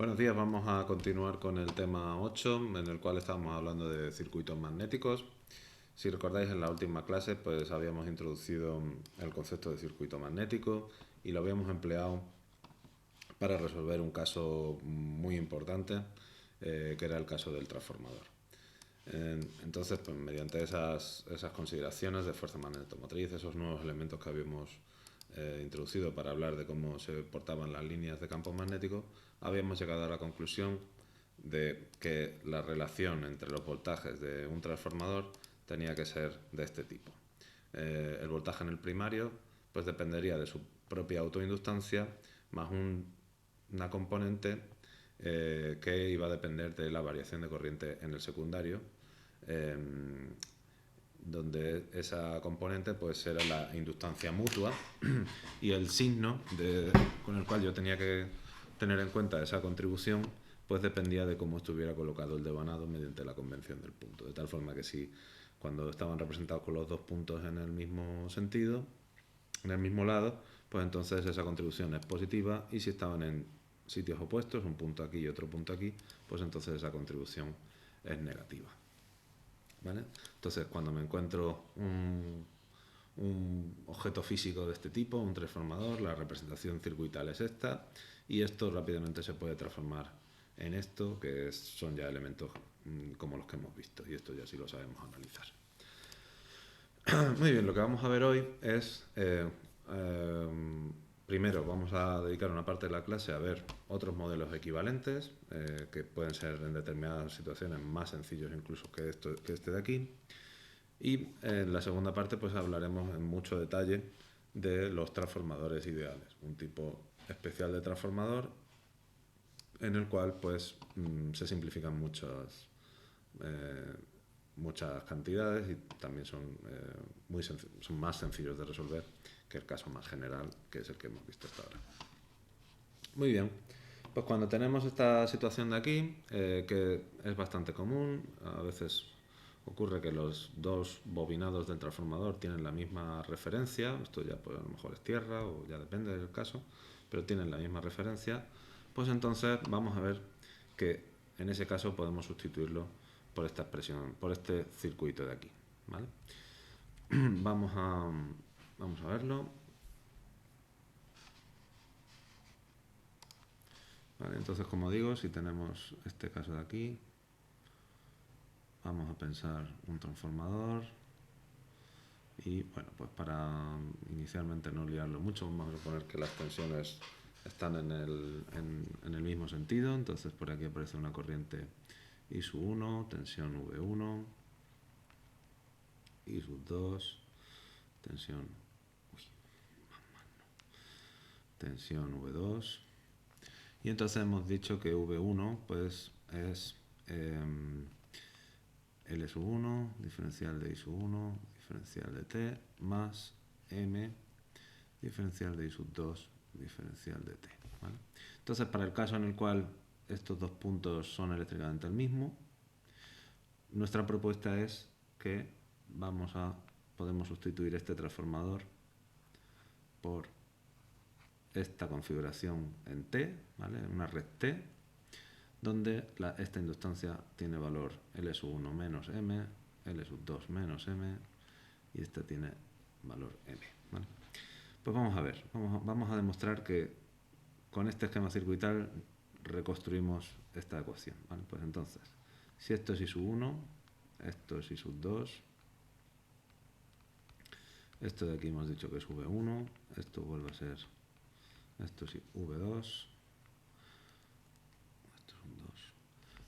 Buenos días, vamos a continuar con el tema 8, en el cual estábamos hablando de circuitos magnéticos. Si recordáis, en la última clase pues habíamos introducido el concepto de circuito magnético y lo habíamos empleado para resolver un caso muy importante, que era el caso del transformador. Entonces, pues, mediante esas consideraciones de fuerza magnetomotriz, esos nuevos elementos que habíamos introducido para hablar de cómo se portaban las líneas de campo magnético, habíamos llegado a la conclusión de que la relación entre los voltajes de un transformador tenía que ser de este tipo. El voltaje en el primario pues dependería de su propia autoinductancia más una componente que iba a depender de la variación de corriente en el secundario, donde esa componente pues era la inductancia mutua y el signo con el cual yo tenía que tener en cuenta esa contribución pues dependía de cómo estuviera colocado el devanado mediante la convención del punto, de tal forma que si cuando estaban representados con los dos puntos en el mismo sentido, en el mismo lado, pues entonces esa contribución es positiva, y si estaban en sitios opuestos, un punto aquí y otro punto aquí, pues entonces esa contribución es negativa. ¿Vale? Entonces, cuando me encuentro un objeto físico de este tipo, un transformador, la representación circuital es esta, y esto rápidamente se puede transformar en esto, que son ya elementos como los que hemos visto, y esto ya sí lo sabemos analizar. Muy bien, lo que vamos a ver hoy es, primero vamos a dedicar una parte de la clase a ver otros modelos equivalentes, que pueden ser en determinadas situaciones más sencillos incluso que este de aquí. Y en la segunda parte pues hablaremos en mucho detalle de los transformadores ideales, un tipo especial de transformador en el cual pues se simplifican muchas cantidades y también son más sencillos de resolver que el caso más general, que es el que hemos visto hasta ahora. Muy bien, pues cuando tenemos esta situación de aquí, que es bastante común, a veces ocurre que los dos bobinados del transformador tienen la misma referencia, esto ya pues a lo mejor es tierra o ya depende del caso, pero tienen la misma referencia, pues entonces vamos a ver que en ese caso podemos sustituirlo por esta expresión, por este circuito de aquí, ¿vale? Vamos a verlo. Vale, entonces, como digo, si tenemos este caso de aquí, vamos a pensar un transformador y, bueno, pues para inicialmente no liarlo mucho, vamos a suponer que las tensiones están en el mismo sentido. Entonces por aquí aparece una corriente I sub 1, tensión V1, I sub 2, tensión V2, y entonces hemos dicho que V1 pues es L sub 1, diferencial de I sub 1, diferencial de T, más M, diferencial de I sub 2, diferencial de T, ¿vale? Entonces, para el caso en el cual estos dos puntos son eléctricamente el mismo, nuestra propuesta es que podemos sustituir este transformador por esta configuración en T, ¿vale? Una red T, donde esta inductancia tiene valor L sub 1 menos M, L sub 2 menos M, y esta tiene valor M, ¿vale? Pues vamos a ver, vamos a demostrar que con este esquema circuital reconstruimos esta ecuación, ¿vale? Pues entonces, si esto es I sub 1, esto es I sub 2, esto de aquí hemos dicho que es V1, esto vuelve a ser, esto es V2, esto es un 2.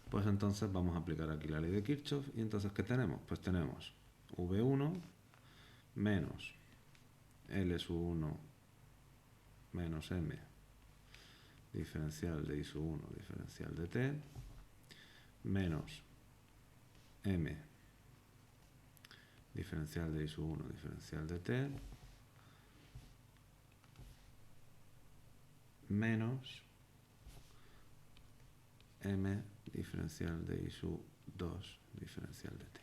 Pues entonces vamos a aplicar aquí la ley de Kirchhoff, y entonces ¿qué tenemos? Pues tenemos V1 menos L sub 1 menos M, diferencial de I sub 1, diferencial de T, menos M, diferencial de I sub 1, diferencial de T, menos M, diferencial de I sub 2, diferencial de T.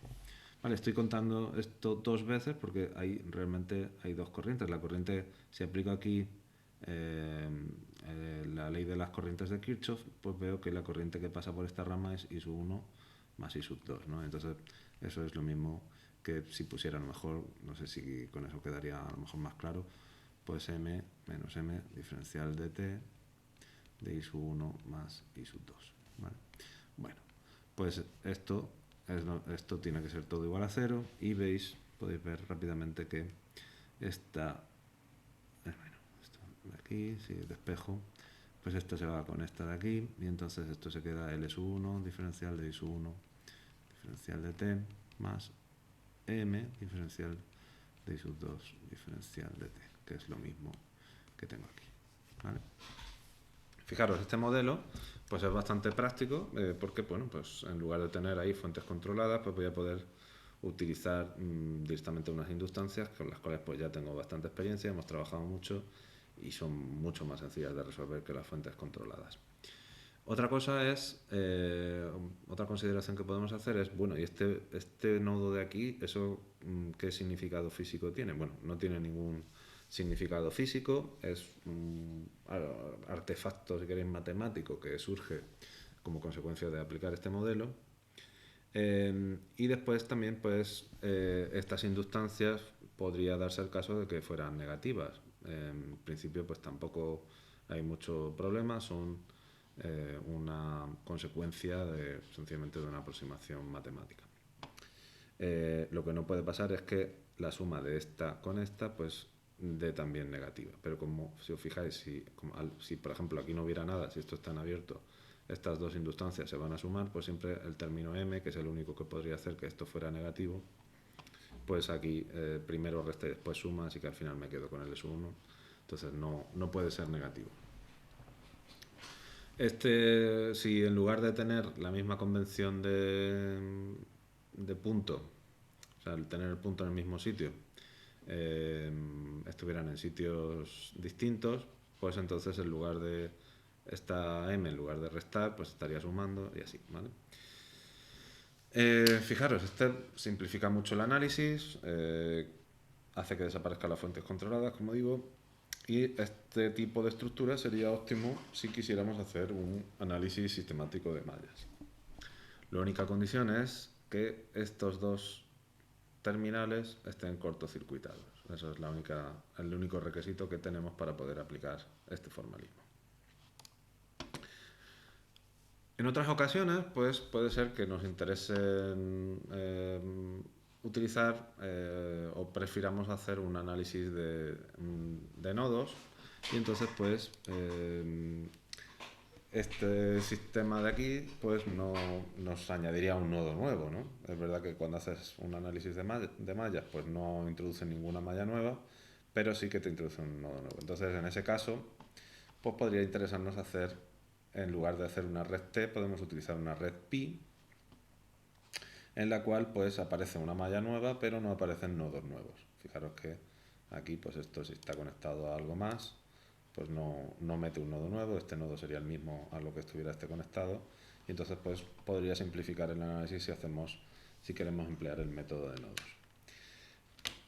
Vale, estoy contando esto dos veces porque realmente hay dos corrientes. La corriente, si aplico aquí la ley de las corrientes de Kirchhoff, pues veo que la corriente que pasa por esta rama es I sub 1 más I sub 2, ¿no? Entonces, eso es lo mismo que si pusiera, a lo mejor, no sé si con eso quedaría a lo mejor más claro, pues m menos m diferencial de t de I sub 1 más I sub 2, ¿vale? Bueno, pues esto tiene que ser todo igual a 0 y podéis ver rápidamente que esta, bueno, esto de aquí, si despejo, pues esto se va con esta de aquí y entonces esto se queda L sub 1 diferencial de I sub 1 diferencial de t más m diferencial de I sub 2 diferencial de t, que es lo mismo que tengo aquí, ¿vale? Fijaros, este modelo pues es bastante práctico porque, bueno, pues en lugar de tener ahí fuentes controladas, pues voy a poder utilizar directamente unas inductancias con las cuales pues ya tengo bastante experiencia, hemos trabajado mucho y son mucho más sencillas de resolver que las fuentes controladas. Otra cosa es, otra consideración que podemos hacer es, bueno, ¿y este nodo de aquí, eso qué significado físico tiene? Bueno, no tiene ningún significado físico, es un artefacto, si queréis, matemático que surge como consecuencia de aplicar este modelo. Y después también, pues, estas inductancias podría darse el caso de que fueran negativas. En principio, pues tampoco hay mucho problema, son una consecuencia sencillamente de una aproximación matemática. Lo que no puede pasar es que la suma de esta con esta pues dé también negativa, pero como si os fijáis, si por ejemplo aquí no hubiera nada, si esto está en abierto, estas dos inductancias se van a sumar, pues siempre el término m, que es el único que podría hacer que esto fuera negativo, pues aquí primero resta y después suma, así que al final me quedo con el S1, entonces no puede ser negativo. Si en lugar de tener la misma convención de punto, o sea, el tener el punto en el mismo sitio, estuvieran en sitios distintos, pues entonces en lugar de esta m, en lugar de restar, pues estaría sumando y así, ¿vale? Fijaros, este simplifica mucho el análisis, hace que desaparezcan las fuentes controladas, como digo, y este tipo de estructura sería óptimo si quisiéramos hacer un análisis sistemático de mallas. La única condición es que estos dos terminales estén cortocircuitados. Eso es el único requisito que tenemos para poder aplicar este formalismo. En otras ocasiones, pues puede ser que nos interese utilizar o prefiramos hacer un análisis de nodos y entonces pues este sistema de aquí pues no nos añadiría un nodo nuevo, ¿no? Es verdad que cuando haces un análisis de mallas pues no introduce ninguna malla nueva, pero sí que te introduce un nodo nuevo. Entonces en ese caso pues podría interesarnos hacer, en lugar de hacer una red T, podemos utilizar una red Pi, en la cual pues aparece una malla nueva, pero no aparecen nodos nuevos. Fijaros que aquí pues esto si está conectado a algo más, pues no mete un nodo nuevo, este nodo sería el mismo a lo que estuviera este conectado, y entonces pues podría simplificar el análisis si queremos emplear el método de nodos.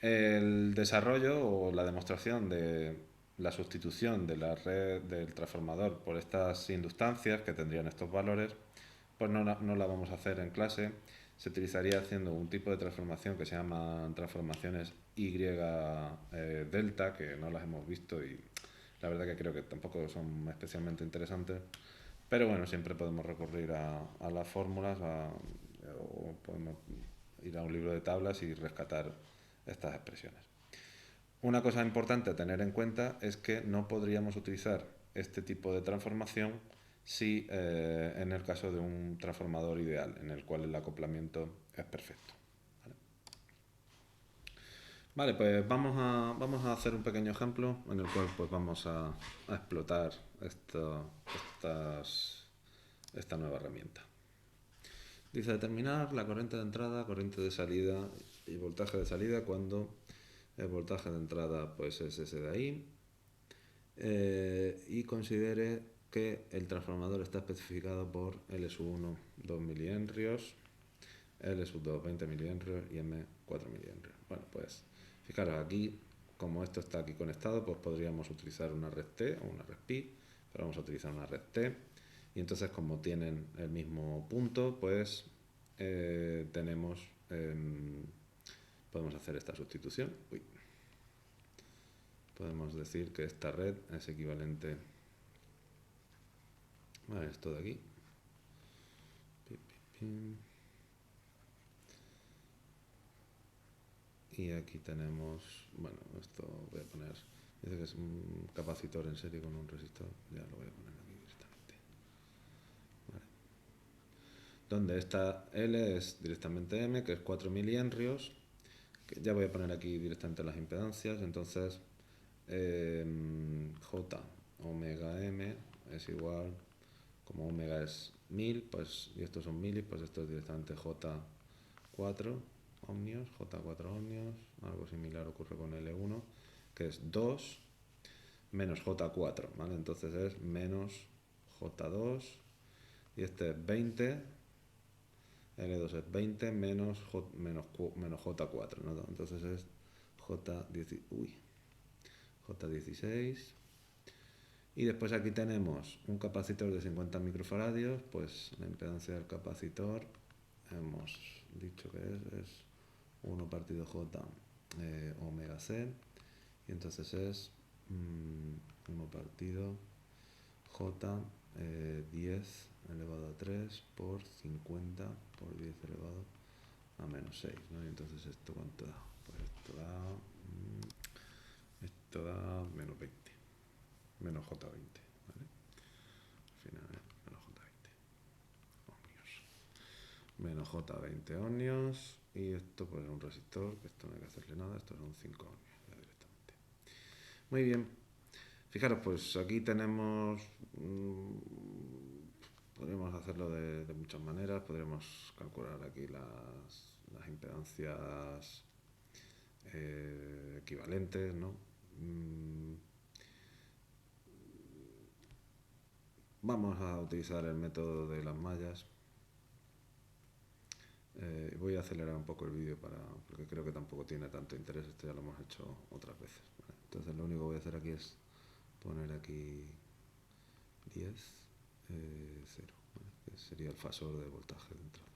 El desarrollo o la demostración de la sustitución de la red del transformador por estas inductancias que tendrían estos valores, pues no la vamos a hacer en clase. Se utilizaría haciendo un tipo de transformación que se llaman transformaciones Y delta, que no las hemos visto y la verdad que creo que tampoco son especialmente interesantes, pero bueno, siempre podemos recurrir a las fórmulas o podemos ir a un libro de tablas y rescatar estas expresiones. Una cosa importante a tener en cuenta es que no podríamos utilizar este tipo de transformación si en el caso de un transformador ideal, en el cual el acoplamiento es perfecto. Vale, pues vamos a hacer un pequeño ejemplo en el cual pues vamos a explotar esta nueva herramienta. Dice determinar la corriente de entrada, corriente de salida y voltaje de salida cuando el voltaje de entrada pues es ese de ahí y considere que el transformador está especificado por L1 2 milihenrios, L2 20 milihenrios y M 4 milihenrios. Bueno, pues fijaros aquí, como esto está aquí conectado, pues podríamos utilizar una red T o una red Pi pero vamos a utilizar una red T. Y entonces, como tienen el mismo punto, pues podemos hacer esta sustitución. Podemos decir que esta red es equivalente a esto de aquí. Y aquí tenemos, bueno, esto voy a poner, dice que es un capacitor en serie con un resistor, ya lo voy a poner aquí directamente. Vale. Donde esta L es directamente M, que es 4 milihenrios, que ya voy a poner aquí directamente las impedancias, entonces J omega M es igual, como omega es 1000, pues, y estos son milis, pues esto es directamente J4 ohmios, J4 ohmios, algo similar ocurre con L1, que es 2 menos J4, ¿vale? Entonces es menos J2, y este es 20, L2 es 20 menos J4, ¿no? Entonces es J16. Y después aquí tenemos un capacitor de 50 microfaradios, pues la impedancia del capacitor hemos dicho que es 1 partido J omega C, y entonces es 1 partido J 10 elevado a 3 por 50 por 10 elevado a menos 6, ¿no? Y entonces esto cuánto da, pues esto da menos 20, menos J20, ¿vale? Al final menos J20 ohmios, menos J20 ohmios, y esto pues es un resistor, que esto no hay que hacerle nada, esto son 5 ohmios ya directamente. Muy bien, fijaros, pues aquí tenemos, podríamos hacerlo de muchas maneras, podríamos calcular aquí las impedancias equivalentes, ¿no? Vamos a utilizar el método de las mallas. Voy a acelerar un poco el vídeo porque creo que tampoco tiene tanto interés, esto ya lo hemos hecho otras veces, ¿vale? Entonces lo único que voy a hacer aquí es poner aquí 10, 0, ¿vale? Que sería el fasor de voltaje de entrada.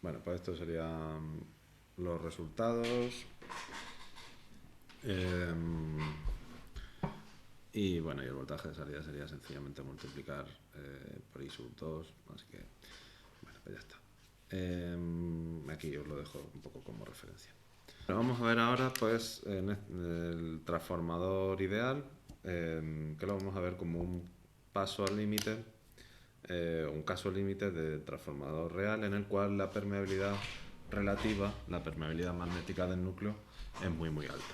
Bueno, pues estos serían los resultados. Y bueno, y el voltaje de salida sería sencillamente multiplicar por I sub 2, así que, bueno, pues ya está. Aquí os lo dejo un poco como referencia. Bueno, vamos a ver ahora, pues, en el transformador ideal, que lo vamos a ver como un paso al límite, un caso límite de transformador real en el cual la permeabilidad relativa, la permeabilidad magnética del núcleo, es muy muy alta.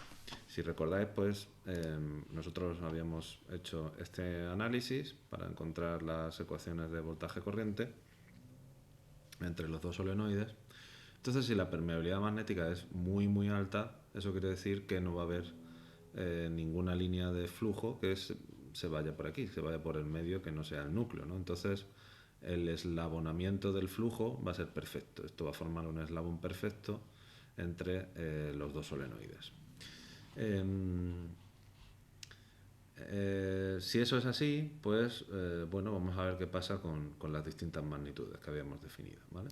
Si recordáis, pues nosotros habíamos hecho este análisis para encontrar las ecuaciones de voltaje-corriente entre los dos solenoides. Entonces, si la permeabilidad magnética es muy muy alta, eso quiere decir que no va a haber ninguna línea de flujo que se vaya por aquí, se vaya por el medio que no sea el núcleo, ¿no? Entonces, el eslabonamiento del flujo va a ser perfecto. Esto va a formar un eslabón perfecto entre los dos solenoides. Si eso es así, pues bueno, vamos a ver qué pasa con las distintas magnitudes que habíamos definido, ¿vale?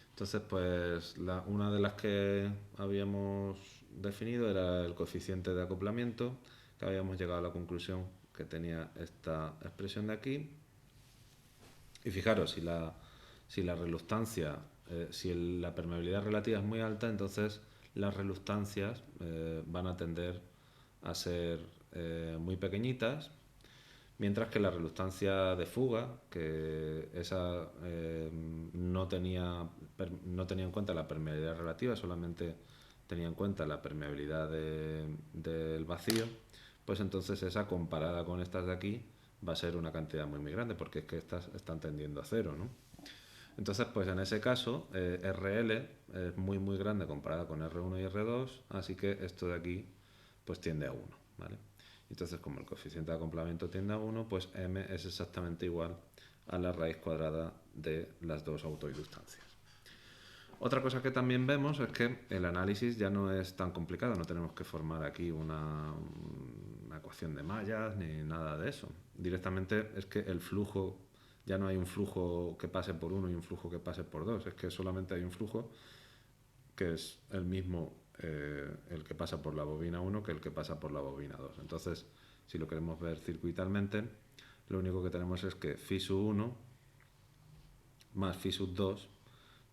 Entonces, pues una de las que habíamos definido era el coeficiente de acoplamiento, que habíamos llegado a la conclusión que tenía esta expresión de aquí. Y fijaros, si la reluctancia, si la permeabilidad relativa es muy alta, entonces las reluctancias van a tender a ser muy pequeñitas, mientras que la reluctancia de fuga, que esa no tenía en cuenta la permeabilidad relativa, solamente tenía en cuenta la permeabilidad del vacío, pues entonces esa comparada con estas de aquí va a ser una cantidad muy grande, porque es que estas están tendiendo a cero, ¿no? Entonces, pues en ese caso, RL es muy grande comparada con R1 y R2, así que esto de aquí pues tiende a 1, ¿vale? Entonces, como el coeficiente de acoplamiento tiende a 1, pues M es exactamente igual a la raíz cuadrada de las dos autoinductancias. Otra cosa que también vemos es que el análisis ya no es tan complicado, no tenemos que formar aquí una ecuación de mallas ni nada de eso. Directamente es que el flujo, ya no hay un flujo que pase por uno y un flujo que pase por dos, es que solamente hay un flujo que es el mismo el que pasa por la bobina 1 que el que pasa por la bobina 2. Entonces, si lo queremos ver circuitalmente, lo único que tenemos es que phi sub 1 más phi sub 2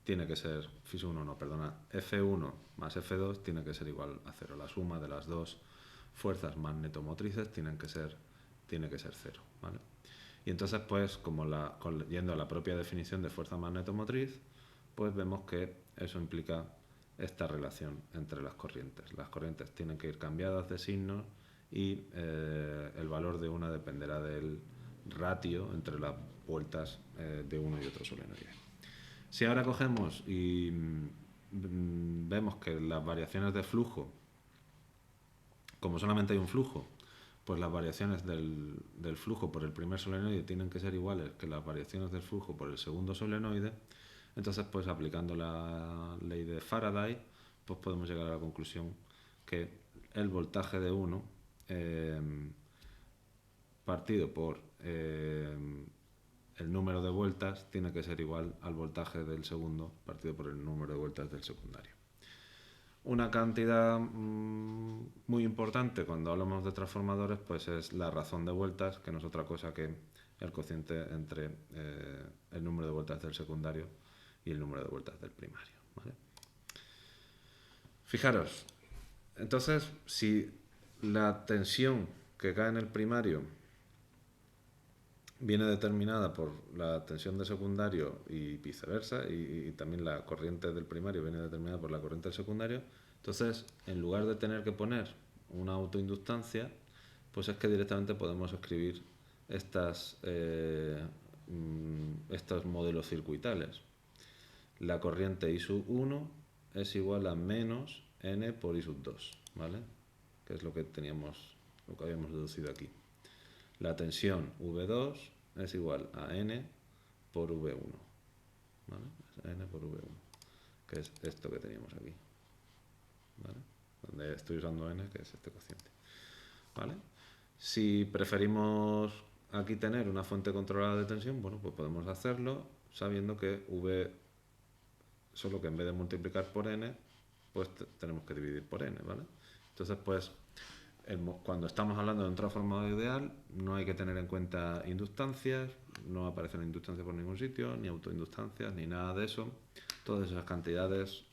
tiene que ser, phi sub 1 no, perdona, F1 más F2 tiene que ser igual a 0. La suma de las dos fuerzas magnetomotrices tiene que ser 0, ¿vale? Y entonces, pues, como yendo a la propia definición de fuerza magnetomotriz, pues vemos que eso implica esta relación entre las corrientes. Las corrientes tienen que ir cambiadas de signo y el valor de una dependerá del ratio entre las vueltas de uno y otro solenoide. Si ahora cogemos y vemos que las variaciones de flujo, como solamente hay un flujo, pues las variaciones del flujo por el primer solenoide tienen que ser iguales que las variaciones del flujo por el segundo solenoide. Entonces, pues aplicando la ley de Faraday, pues podemos llegar a la conclusión que el voltaje de uno partido por el número de vueltas tiene que ser igual al voltaje del segundo partido por el número de vueltas del secundario. Una cantidad muy importante cuando hablamos de transformadores pues es la razón de vueltas, que no es otra cosa que el cociente entre el número de vueltas del secundario y el número de vueltas del primario, ¿vale? Fijaros, entonces si la tensión que cae en el primario viene determinada por la tensión de secundario y viceversa, y también la corriente del primario viene determinada por la corriente del secundario, entonces en lugar de tener que poner una autoinductancia, pues es que directamente podemos escribir estos modelos circuitales. La corriente I sub 1 es igual a menos N por I sub 2, ¿vale? Que es lo que habíamos deducido aquí. La tensión V2 es igual a N por V1, ¿vale? Es N por V1, que es esto que teníamos aquí, ¿vale? Donde estoy usando N, que es este cociente, ¿vale? Si preferimos aquí tener una fuente controlada de tensión, bueno, pues podemos hacerlo sabiendo que V, solo que en vez de multiplicar por N, pues tenemos que dividir por N, ¿vale? Entonces, pues, cuando estamos hablando de un transformador ideal, no hay que tener en cuenta inductancias, no aparecen inductancias por ningún sitio, ni autoinductancias, ni nada de eso. Todas esas cantidades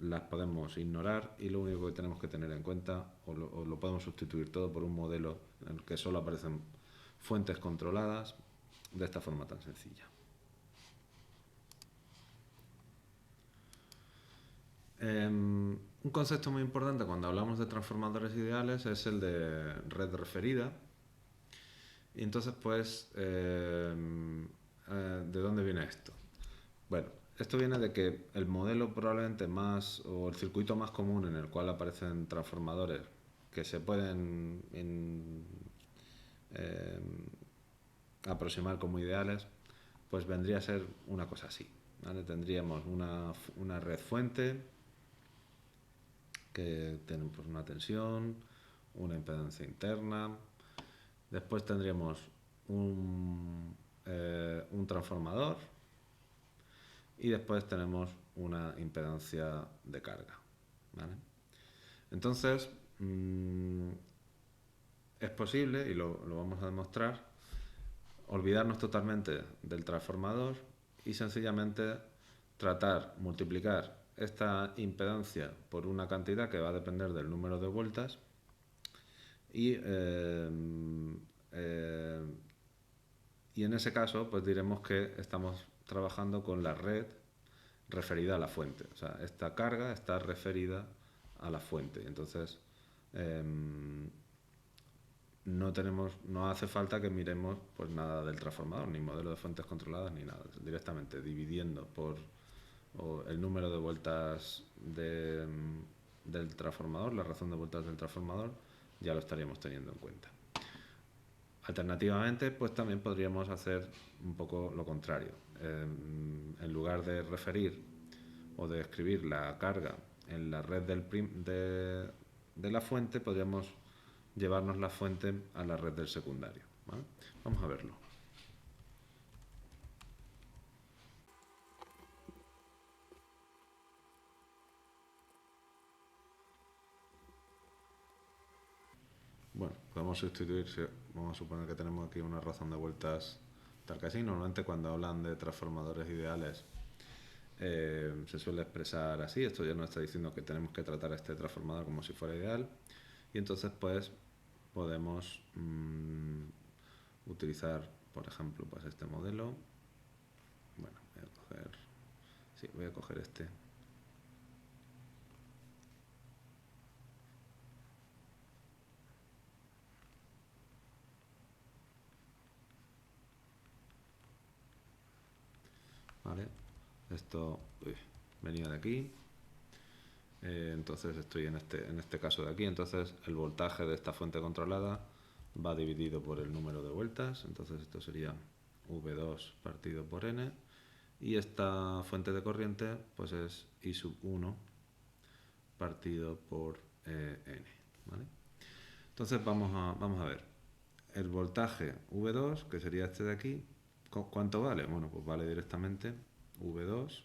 las podemos ignorar y lo único que tenemos que tener en cuenta, o lo podemos sustituir todo por un modelo en el que solo aparecen fuentes controladas de esta forma tan sencilla. Un concepto muy importante cuando hablamos de transformadores ideales es el de red referida. Y entonces, pues, ¿de dónde viene esto? Bueno, esto viene de que el modelo probablemente o el circuito más común en el cual aparecen transformadores que se pueden aproximar como ideales, pues vendría a ser una cosa así, ¿vale? Tendríamos una red fuente que tiene pues una tensión, una impedancia interna. Después tendríamos un transformador y después tenemos una impedancia de carga, ¿vale? Entonces, es posible, y lo vamos a demostrar, olvidarnos totalmente del transformador y sencillamente multiplicar esta impedancia por una cantidad que va a depender del número de vueltas Y, y en ese caso, pues diremos que estamos trabajando con la red referida a la fuente. O sea, esta carga está referida a la fuente. Entonces, no hace falta que miremos pues nada del transformador, ni modelo de fuentes controladas, ni nada. Directamente dividiendo por el número de vueltas del transformador, la razón de vueltas del transformador, ya lo estaríamos teniendo en cuenta. Alternativamente, pues también podríamos hacer un poco lo contrario. En lugar de referir o de escribir la carga en la red de la fuente, podríamos llevarnos la fuente a la red del secundario, ¿vale? Vamos a verlo. Bueno, podemos sustituir, vamos a suponer que tenemos aquí una razón de vueltas tal que así. Normalmente cuando hablan de transformadores ideales se suele expresar así. Esto ya nos está diciendo que tenemos que tratar a este transformador como si fuera ideal. Y entonces pues podemos utilizar, por ejemplo, pues este modelo. Bueno, voy a coger este. ¿Vale? Esto venía de aquí. Entonces estoy en este caso de aquí. Entonces el voltaje de esta fuente controlada va dividido por el número de vueltas. Entonces esto sería V2 partido por N. Y esta fuente de corriente pues es I sub 1 partido por N. ¿Vale? Entonces vamos a ver. El voltaje V2, que sería este de aquí, ¿cuánto vale? Bueno, pues vale directamente V2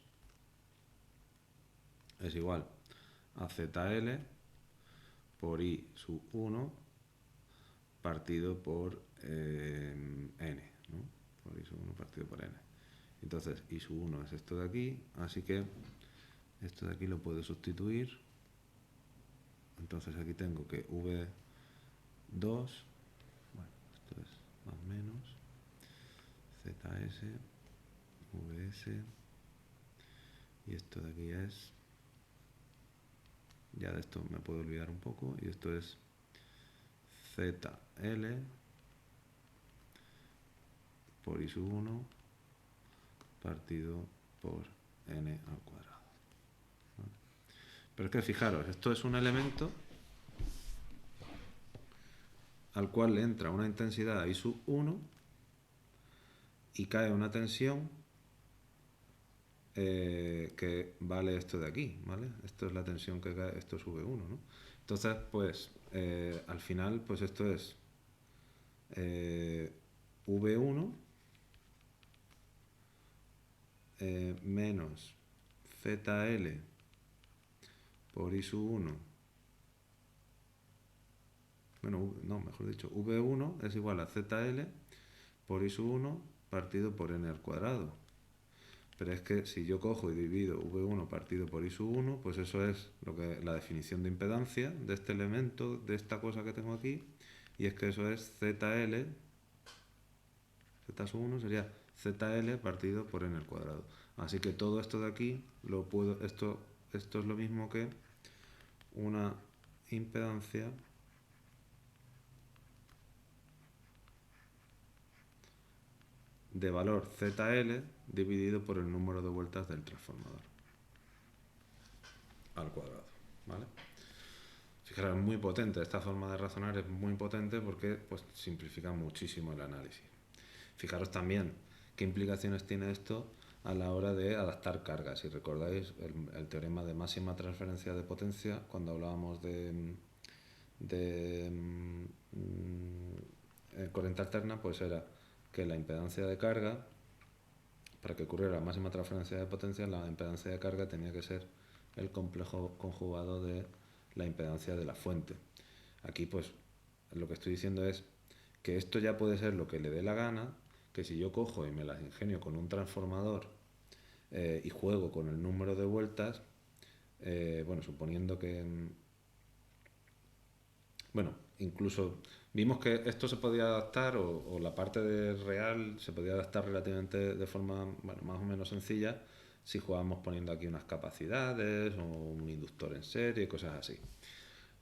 es igual a ZL por I sub 1 partido por N, ¿no? Por I sub 1 partido por N. Entonces I sub 1 es esto de aquí, así que esto de aquí lo puedo sustituir. Entonces aquí tengo que V2, bueno, esto es más o menos, ZS, VS, y esto de aquí es, ya de esto me puedo olvidar un poco, y esto es ZL por I sub 1 partido por N al cuadrado. ¿Vale? Pero es que fijaros, esto es un elemento al cual le entra una intensidad I sub 1 y cae una tensión que vale esto de aquí, ¿vale? Esto es la tensión que cae, esto es V1, ¿no? Entonces, pues, al final, pues esto es V1 menos ZL por I sub 1. Bueno, no, mejor dicho, V1 es igual a ZL por I sub 1 partido por N al cuadrado. Pero es que si yo cojo y divido V1 partido por I sub 1, pues eso es la definición de impedancia de este elemento, de esta cosa que tengo aquí, y es que eso es ZL, Z sub 1 sería ZL partido por N al cuadrado. Así que todo esto de aquí, esto es lo mismo que una impedancia de valor ZL dividido por el número de vueltas del transformador al cuadrado, ¿vale? Fijaros, es muy potente, esta forma de razonar es muy potente porque pues, simplifica muchísimo el análisis. Fijaros también qué implicaciones tiene esto a la hora de adaptar cargas. Si recordáis el teorema de máxima transferencia de potencia, cuando hablábamos de corriente alterna, pues era que la impedancia de carga, para que ocurriera la máxima transferencia de potencia, la impedancia de carga tenía que ser el complejo conjugado de la impedancia de la fuente. Aquí pues lo que estoy diciendo es que esto ya puede ser lo que le dé la gana, que si yo cojo y me las ingenio con un transformador y juego con el número de vueltas, bueno, suponiendo que... bueno, incluso vimos que esto se podía adaptar, o la parte de real se podía adaptar relativamente de forma, bueno, más o menos sencilla, si jugábamos poniendo aquí unas capacidades o un inductor en serie, cosas así.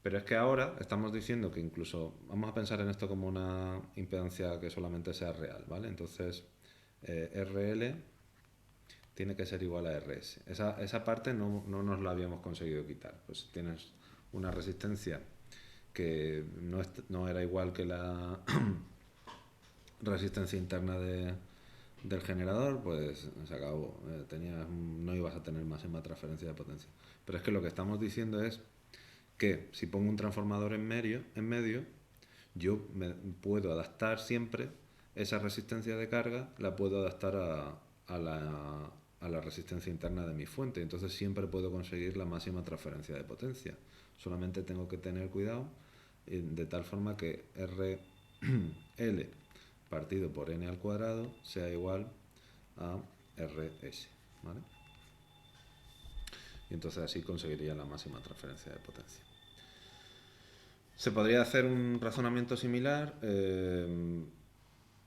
Pero es que ahora estamos diciendo que incluso vamos a pensar en esto como una impedancia que solamente sea real, ¿vale? Entonces, RL tiene que ser igual a RS. Esa parte no nos la habíamos conseguido quitar. Pues tienes una resistencia que no era igual que la resistencia interna del generador, pues se acabó. No ibas a tener máxima transferencia de potencia. Pero es que lo que estamos diciendo es que si pongo un transformador en medio, yo puedo adaptar siempre esa resistencia de carga, la puedo adaptar a la resistencia interna de mi fuente. Entonces siempre puedo conseguir la máxima transferencia de potencia. Solamente tengo que tener cuidado de tal forma que RL partido por n al cuadrado sea igual a RS, ¿vale? Y entonces así conseguiría la máxima transferencia de potencia. Se podría hacer un razonamiento similar, en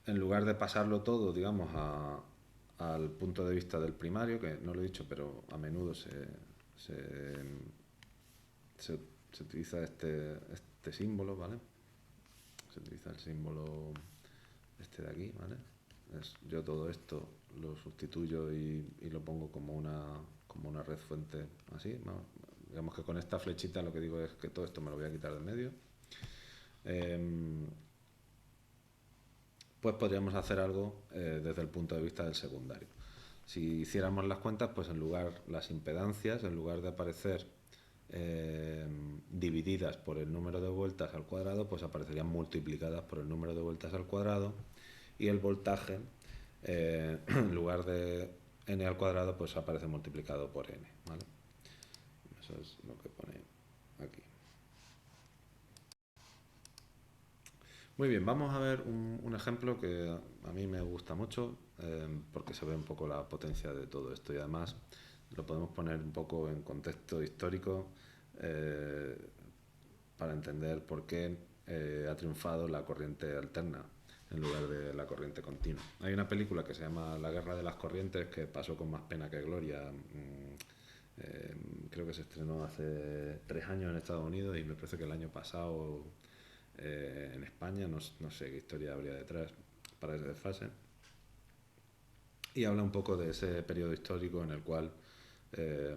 lugar de pasarlo todo, digamos, al punto de vista del primario, que no lo he dicho, pero a menudo se, se utiliza este símbolo, ¿vale? Se utiliza el símbolo este de aquí, ¿vale? Yo todo esto lo sustituyo y lo pongo como una red fuente así, ¿no? Digamos que con esta flechita lo que digo es que todo esto me lo voy a quitar de en medio. Pues podríamos hacer algo desde el punto de vista del secundario. Si hiciéramos las cuentas, pues las impedancias, en lugar de aparecer divididas por el número de vueltas al cuadrado, pues aparecerían multiplicadas por el número de vueltas al cuadrado, y el voltaje, en lugar de n al cuadrado, pues aparece multiplicado por n, ¿vale? Eso es lo que pone aquí. Muy bien, vamos a ver un ejemplo que a mí me gusta mucho, porque se ve un poco la potencia de todo esto, y además lo podemos poner un poco en contexto histórico, eh, para entender por qué ha triunfado la corriente alterna en lugar de la corriente continua. Hay una película que se llama La Guerra de las Corrientes, que pasó con más pena que gloria. Creo que se estrenó hace 3 años en Estados Unidos, y me parece que el año pasado en España. No sé qué historia habría detrás para ese desfase. Y habla un poco de ese periodo histórico en el cual eh,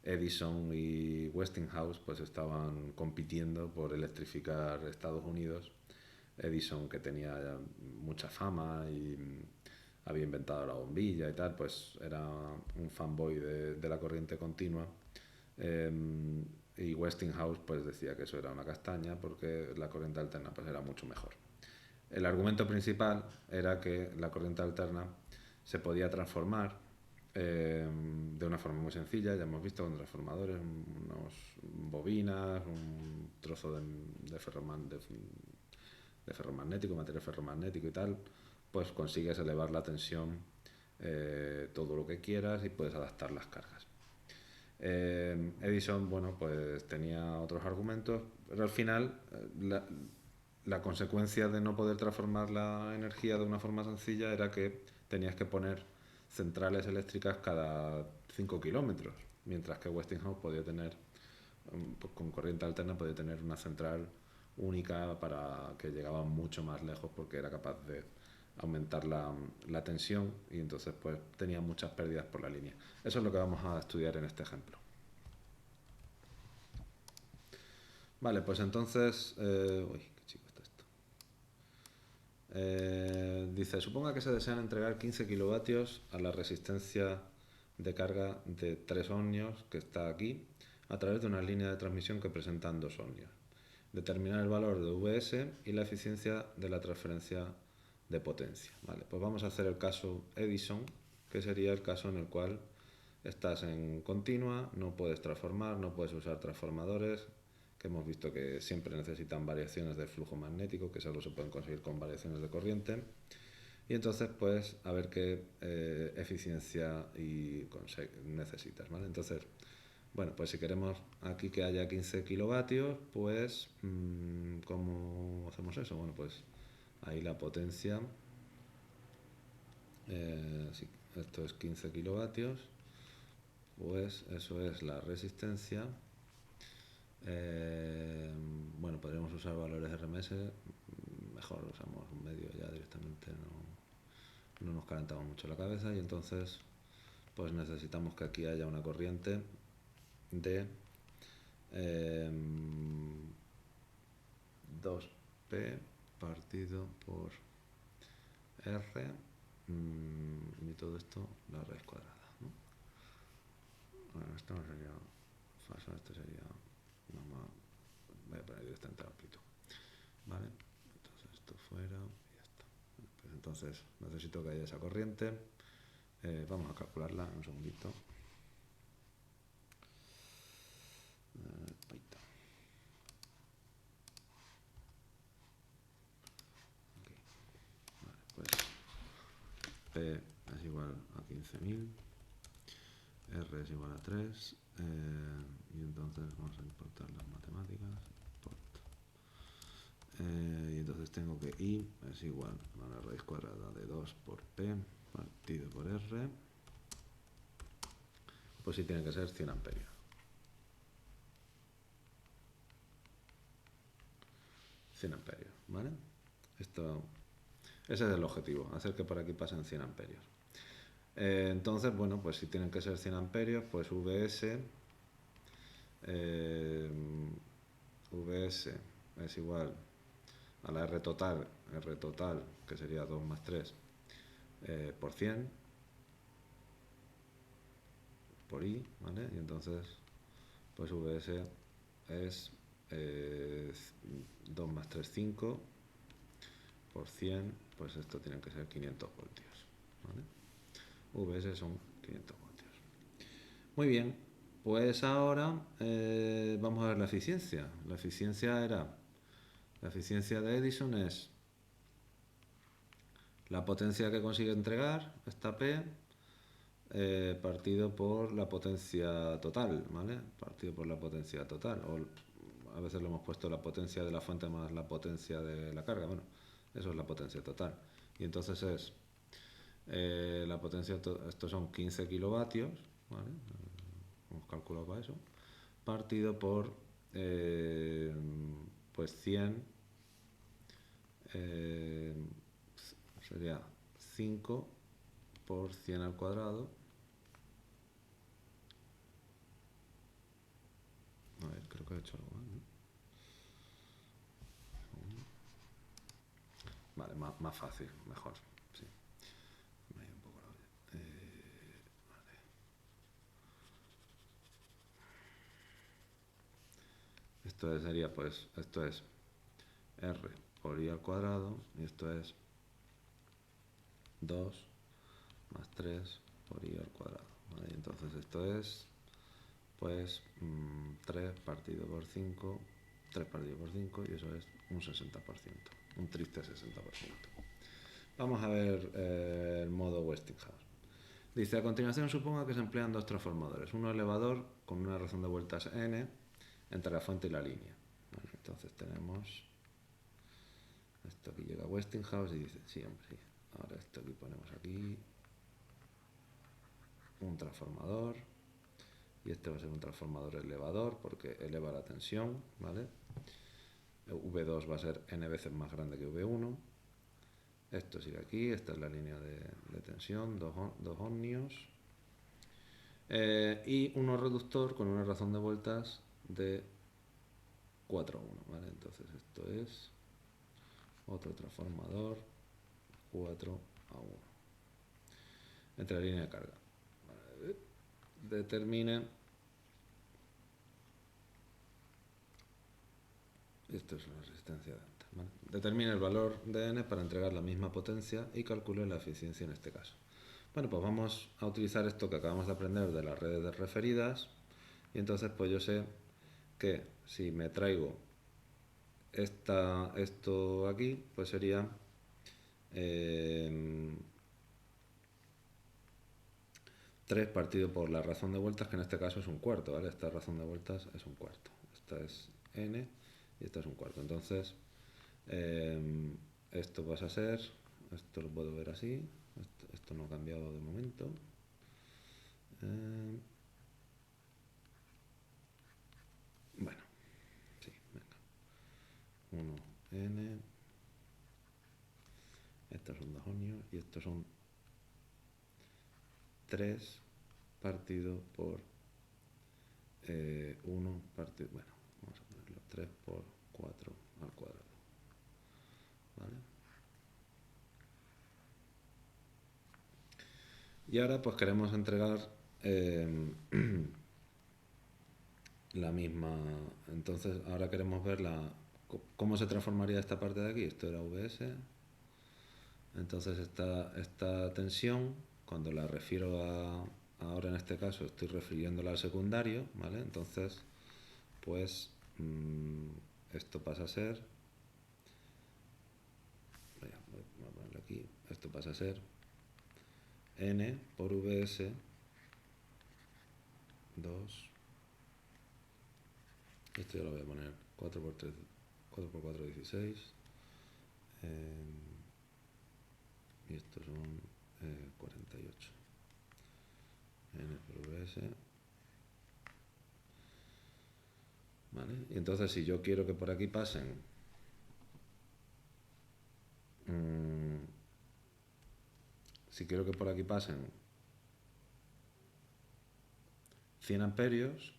Edison y Westinghouse pues estaban compitiendo por electrificar Estados Unidos. Edison, que tenía ya mucha fama y había inventado la bombilla y tal, pues era un fanboy de la corriente continua. Y Westinghouse pues decía que eso era una castaña, porque la corriente alterna pues era mucho mejor. El argumento principal era que la corriente alterna se podía transformar de una forma muy sencilla. Ya hemos visto con transformadores, unas bobinas, un trozo de ferromagnético, material ferromagnético y tal, pues consigues elevar la tensión todo lo que quieras, y puedes adaptar las cargas. Edison, bueno, pues tenía otros argumentos, pero al final la consecuencia de no poder transformar la energía de una forma sencilla era que tenías que poner centrales eléctricas cada 5 kilómetros, mientras que Westinghouse podía tener, pues con corriente alterna, podía tener una central única para que llegaba mucho más lejos, porque era capaz de aumentar la tensión, y entonces pues tenía muchas pérdidas por la línea. Eso es lo que vamos a estudiar en este ejemplo. Vale, pues entonces... uy, qué chico está esto. Dice, suponga que se desean entregar 15 kilovatios a la resistencia de carga de 3 ohmios que está aquí, a través de una línea de transmisión que presentan 2 ohmios. Determinar el valor de Vs y la eficiencia de la transferencia de potencia. Vale, pues vamos a hacer el caso Edison, que sería el caso en el cual estás en continua, no puedes transformar, no puedes usar transformadores, que hemos visto que siempre necesitan variaciones del flujo magnético, que solo se pueden conseguir con variaciones de corriente. Y entonces, pues, a ver qué eficiencia necesitas, ¿vale? Entonces, Bueno, pues si queremos aquí que haya 15 kilovatios, pues ¿cómo hacemos eso? Bueno, pues ahí la potencia, si esto es 15 kilovatios, pues eso es la resistencia. Bueno, podríamos usar valores RMS, mejor usamos un medio ya directamente, no nos calentamos mucho la cabeza y entonces pues necesitamos que aquí haya una corriente de 2P partido por R y todo esto la raíz cuadrada, ¿no? Bueno, esto no sería falso, esto sería normal. Voy a poner directamente la amplitud, ¿vale? Entonces esto fuera y ya está. Pues entonces necesito que haya esa corriente. Vamos a calcularla un segundito. Ahí está. Okay. Vale, pues P es igual a 15.000, R es igual a 3, y entonces vamos a importar las matemáticas. Y entonces tengo que I es igual a la raíz cuadrada de 2 por P partido por R, pues sí tiene que ser 100 amperios. 100 amperios, ¿vale? Ese es el objetivo, hacer que por aquí pasen 100 amperios. Entonces, bueno, pues si tienen que ser 100 amperios, pues VS es igual a la R total, que sería 2 más 3 por 100 por I, ¿vale? Y entonces, pues VS es 2 más 3, 5 por 100, pues esto tiene que ser 500 voltios, ¿vale? VS son 500 voltios. Muy bien, pues ahora vamos a ver la eficiencia. La eficiencia de Edison es la potencia que consigue entregar, esta P, partido por la potencia total, ¿vale? Partido por la potencia total. O a veces lo hemos puesto la potencia de la fuente más la potencia de la carga. Bueno, eso es la potencia total. Y entonces es la potencia, estos son 15 kilovatios, ¿vale? Hemos calculado para eso. Partido por pues 100, sería 5 por 100 al cuadrado. A ver, creo que he hecho algo mal, ¿no? Vale, más fácil, mejor, sí. Me ha ido un poco la olla. Vale. Esto sería, pues, esto es R por I al cuadrado y esto es 2 más 3 por I al cuadrado, ¿vale? Y entonces esto es, pues, 3 partido por 5, 3 partido por 5 y eso es un 60%, un triste 60%. Vamos a ver el modo Westinghouse. Dice, a continuación suponga que se emplean dos transformadores, uno elevador con una razón de vueltas n entre la fuente y la línea. Bueno, entonces tenemos esto aquí llega a Westinghouse y dice, sí, hombre, sí. Ahora esto aquí ponemos aquí un transformador y este va a ser un transformador elevador porque eleva la tensión, ¿vale? V2 va a ser n veces más grande que V1. Esto sigue aquí, esta es la línea de tensión, 2 ohmios. Y uno reductor con una razón de vueltas de 4 a 1, ¿vale? Entonces esto es otro transformador 4 a 1 entre la línea de carga. Vale. Determine, esto es la resistencia de antes, ¿vale? Determine el valor de n para entregar la misma potencia y calcule la eficiencia en este caso. Bueno, pues vamos a utilizar esto que acabamos de aprender de las redes de referidas y entonces pues yo sé que si me traigo esto aquí, pues sería 3 partido por la razón de vueltas, que en este caso es un cuarto, ¿vale? Esta razón de vueltas es un cuarto. Esta es n y esta es un cuarto. Entonces, esto pasa a ser, esto lo puedo ver así, esto no ha cambiado de momento. Bueno, sí, venga. 1n, estos son 2 ohmios y estos son 3 partido por 1 partido, bueno, vamos a ponerlo 3 por 4 al cuadrado, ¿vale? Y ahora pues queremos entregar la misma, entonces ahora queremos ver cómo se transformaría esta parte de aquí. Esto era Vs, entonces esta tensión, cuando la refiero ahora en este caso estoy refiriéndola al secundario, ¿vale? Entonces pues esto pasa a ser, voy a ponerlo aquí, esto pasa a ser n por Vs 2, esto ya lo voy a poner 4 por 3, 4 por 4, 16, y estos son 48, n por Vs, ¿vale? Y entonces si yo quiero que por aquí pasen si quiero que por aquí pasen 100 amperios,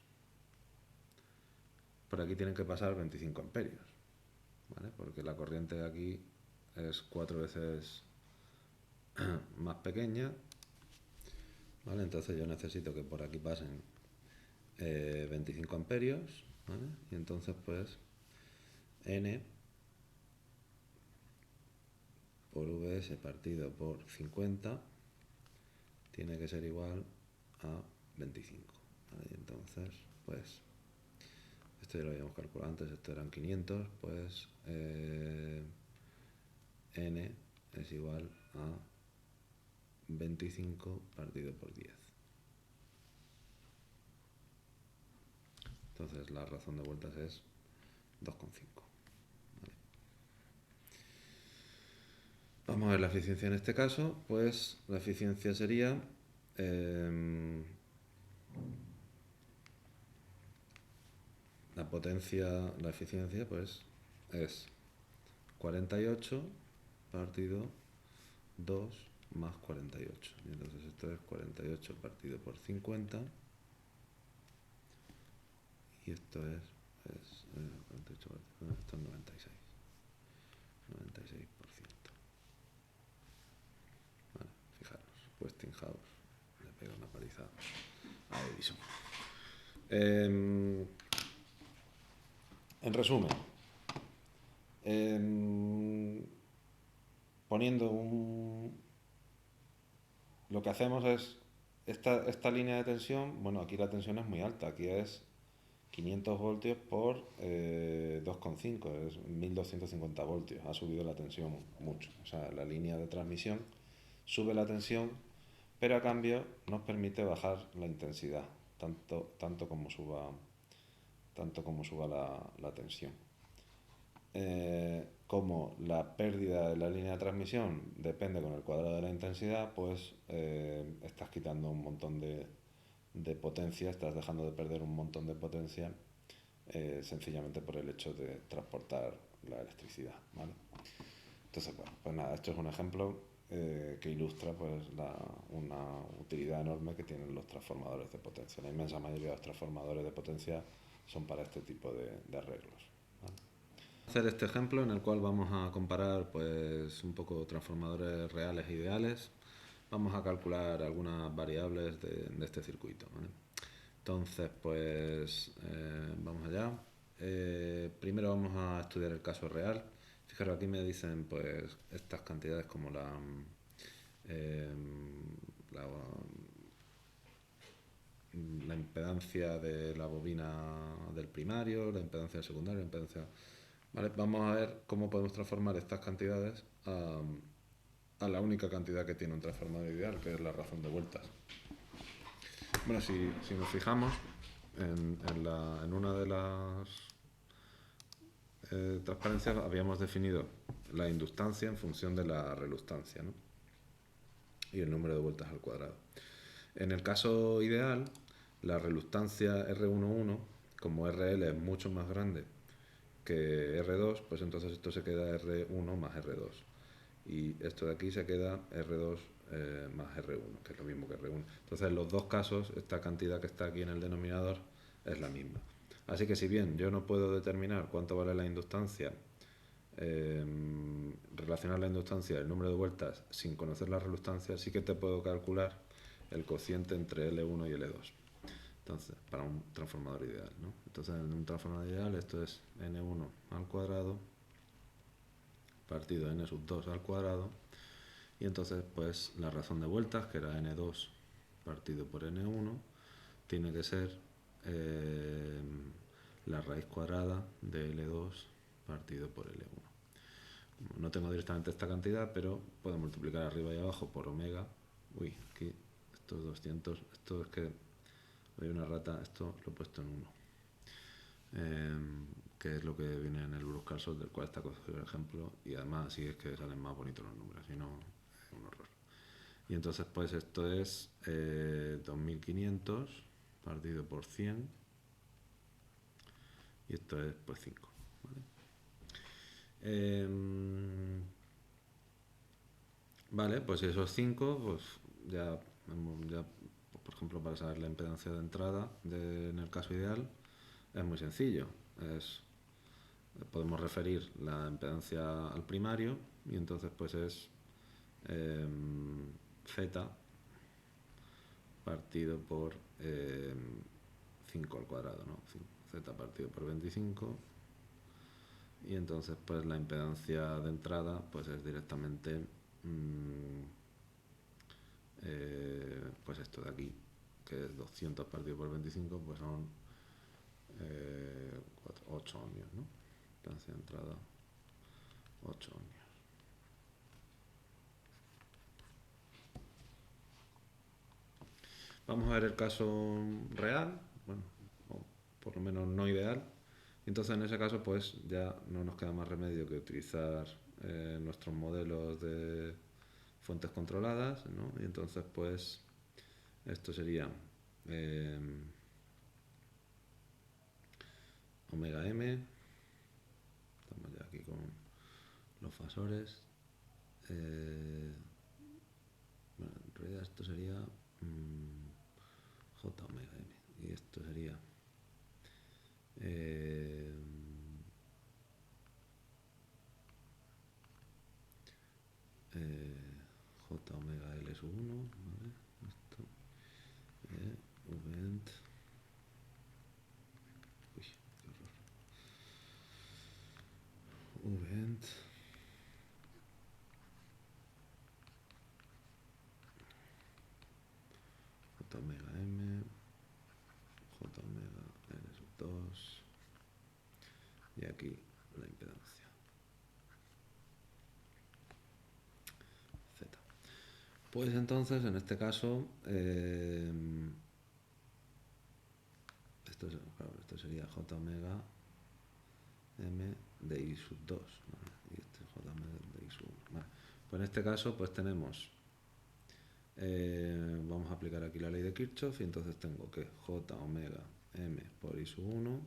por aquí tienen que pasar 25 amperios, ¿vale? Porque la corriente de aquí es 4 veces más pequeña, ¿vale? Entonces yo necesito que por aquí pasen 25 amperios, ¿vale? Y entonces pues n por Vs partido por 50 tiene que ser igual a 25, ¿vale? Y entonces pues esto ya lo habíamos calculado antes, esto eran 500, pues n es igual a 25 partido por 10. Entonces la razón de vueltas es 2,5. ¿Vale? Vamos a ver la eficiencia en este caso, pues la eficiencia sería la potencia, la eficiencia pues es 48 partido 2 más 48. Y entonces esto es 48 partido por 50 y esto es 48 partido, esto es 96. 96%. Vale, fijaros, Westinghouse le pega una paliza a Edison. En resumen, lo que hacemos es esta línea de tensión, bueno, aquí la tensión es muy alta, aquí es 500 voltios por 2,5, es 1250 voltios, ha subido la tensión mucho, o sea, la línea de transmisión sube la tensión, pero a cambio nos permite bajar la intensidad, tanto como suba la tensión. Como la pérdida de la línea de transmisión depende con el cuadrado de la intensidad, pues estás quitando un montón de potencia, estás dejando de perder un montón de potencia sencillamente por el hecho de transportar la electricidad, ¿vale? Entonces, bueno, pues nada, esto es un ejemplo que ilustra pues una utilidad enorme que tienen los transformadores de potencia. La inmensa mayoría de los transformadores de potencia son para este tipo de arreglos, ¿vale? Hacer este ejemplo en el cual vamos a comparar pues un poco transformadores reales e ideales. Vamos a calcular algunas variables de este circuito, ¿vale? Entonces pues vamos allá. Primero vamos a estudiar el caso real. Fijaros, aquí me dicen pues estas cantidades como la impedancia de la bobina del primario, la impedancia del secundario, la impedancia... Vale, vamos a ver cómo podemos transformar estas cantidades a la única cantidad que tiene un transformador ideal, que es la razón de vueltas. Bueno, si nos fijamos en una de las transparencias habíamos definido la inductancia en función de la reluctancia, ¿no? Y el número de vueltas al cuadrado. En el caso ideal, la reluctancia R11, como RL es mucho más grande que R2, pues entonces esto se queda R1 más R2. Y esto de aquí se queda R2 más R1, que es lo mismo que R1. Entonces, en los dos casos, esta cantidad que está aquí en el denominador es la misma. Así que si bien yo no puedo determinar cuánto vale la inductancia, relacionar la inductancia y el número de vueltas sin conocer la reluctancia, sí que te puedo calcular el cociente entre L1 y L2. Entonces, para un transformador ideal, ¿no? Entonces, en un transformador ideal esto es N1 al cuadrado partido N sub 2 al cuadrado, y entonces pues la razón de vueltas, que era N2 partido por N1, tiene que ser la raíz cuadrada de L2 partido por L1. No tengo directamente esta cantidad, pero puedo multiplicar arriba y abajo por omega. Uy, aquí estos 200, esto es que hay una rata, esto lo he puesto en 1. Que es lo que viene en el Bruscal del cual está cogido el ejemplo, y además así es que salen más bonitos los números, si no es un horror. Y entonces pues esto es 2500 partido por 100, y esto es pues 5, ¿vale? Vale, pues si esos 5, pues ya pues, por ejemplo, para saber la impedancia de entrada en el caso ideal, es muy sencillo. Podemos referir la impedancia al primario, y entonces pues es z partido por 5 al cuadrado, ¿no? Z partido por 25, y entonces pues la impedancia de entrada pues es directamente pues esto de aquí, que es 200 partido por 25, pues son 8 ohmios, ¿no? Impedancia de entrada 8 ohmios. Vamos a ver el caso real, bueno, o por lo menos no ideal. Entonces en ese caso pues ya no nos queda más remedio que utilizar nuestros modelos de fuentes controladas, ¿no? Y entonces pues esto sería omega m, estamos ya aquí con los fasores, bueno, en realidad esto sería j omega m, y esto sería j omega l sub 1, ¿vale? Esto, vent, uy, qué horror, vent, j omega m, j omega l sub 2, y aquí la impedancia z. Pues entonces en este caso esto sería j omega m de i sub 2, ¿vale? Y este es j omega de i sub 1, ¿vale? Pues en este caso pues tenemos vamos a aplicar aquí la ley de Kirchhoff, y entonces tengo que j omega m por i sub 1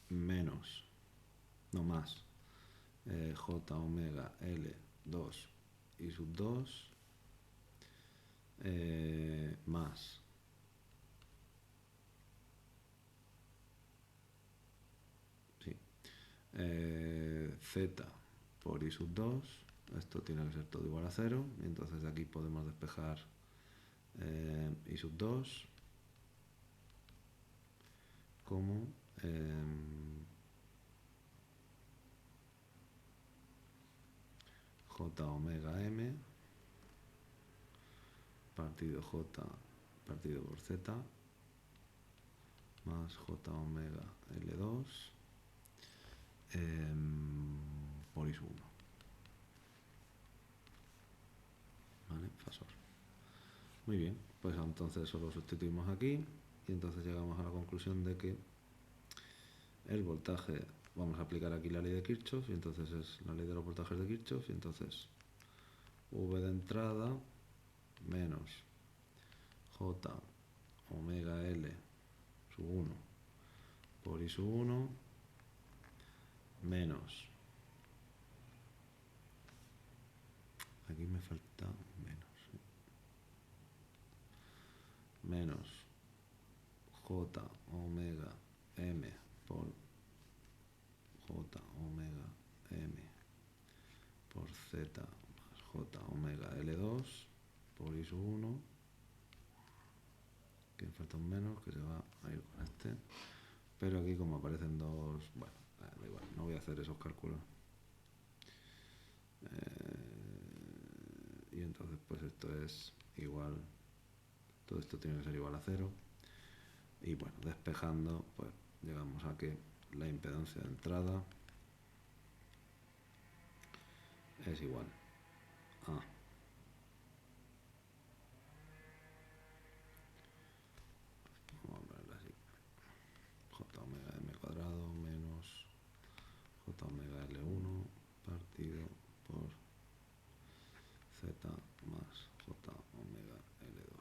menos, no más, j omega l 2 i sub 2 más z por i sub 2, esto tiene que ser todo igual a 0, y entonces de aquí podemos despejar i sub 2 como j omega m partido j partido por z más j omega L2 por I1. ¿Vale? Fasor. Muy bien, pues entonces eso lo sustituimos aquí y entonces llegamos a la conclusión de que el voltaje, vamos a aplicar aquí la ley de Kirchhoff y entonces es la ley de los voltajes de Kirchhoff y entonces V de entrada menos J omega L sub 1 por I sub 1 menos, aquí me falta menos, menos J omega M por J omega M por Z más J omega L2 por I sub 1, que me falta un menos que se va a ir con este, pero aquí como aparecen dos, bueno, da igual, no voy a hacer esos cálculos. Y entonces pues esto es igual, todo esto tiene que ser igual a 0 y bueno, despejando pues llegamos a que la impedancia de entrada es igual a vamos a ponerlo así, J omega M cuadrado menos J omega L1 partido por Z más J omega L2.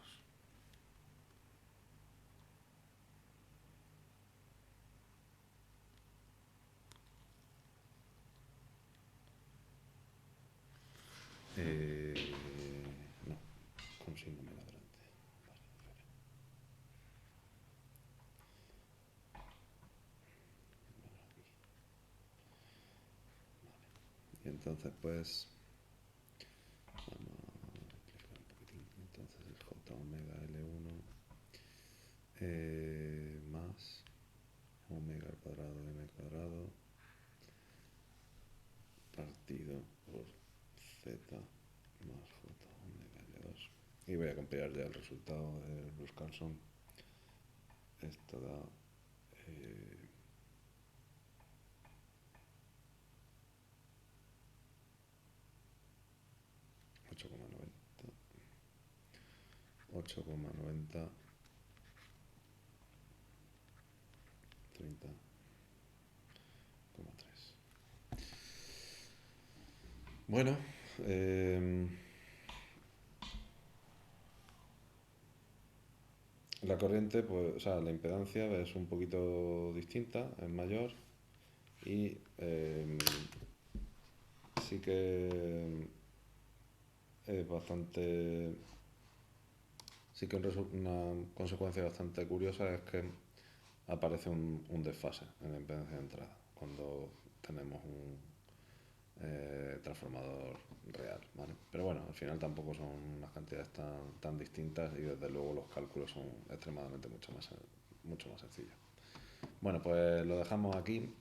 No, con signo omega delante. Y entonces pues vamos a simplificar un poquitín. Entonces el J omega L1 más omega al cuadrado M cuadrado partido por Z más J omega L2. Y voy a comparar ya el resultado de Brus-Carlson. Esto da 8,90 30,3. Bueno, la corriente, pues, o sea, la impedancia es un poquito distinta, es mayor y sí que es bastante, sí que una consecuencia bastante curiosa es que aparece un desfase en la impedancia de entrada cuando tenemos un transformador real, ¿vale? Pero bueno, al final tampoco son unas cantidades tan distintas y desde luego los cálculos son extremadamente mucho más sencillos. Bueno, pues lo dejamos aquí.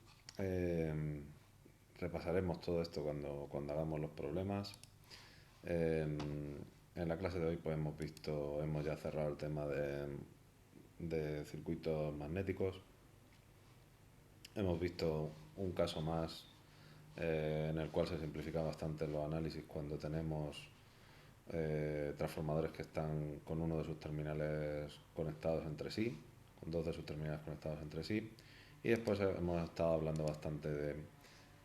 Repasaremos todo esto cuando hagamos los problemas. En la clase de hoy pues hemos ya cerrado el tema de circuitos magnéticos. Hemos visto un caso más en el cual se simplifica bastante los análisis cuando tenemos transformadores que están con uno de sus terminales conectados entre sí, con dos de sus terminales conectados entre sí, y después hemos estado hablando bastante de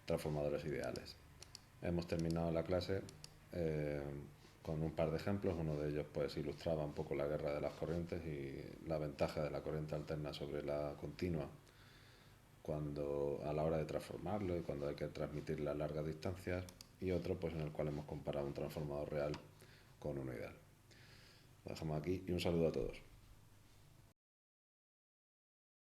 transformadores ideales. Hemos terminado la clase con un par de ejemplos. Uno de ellos pues ilustraba un poco la guerra de las corrientes y la ventaja de la corriente alterna sobre la continua a la hora de transformarlo y cuando hay que transmitirle a largas distancias, y otro pues en el cual hemos comparado un transformador real con uno ideal. Lo dejamos aquí y un saludo a todos.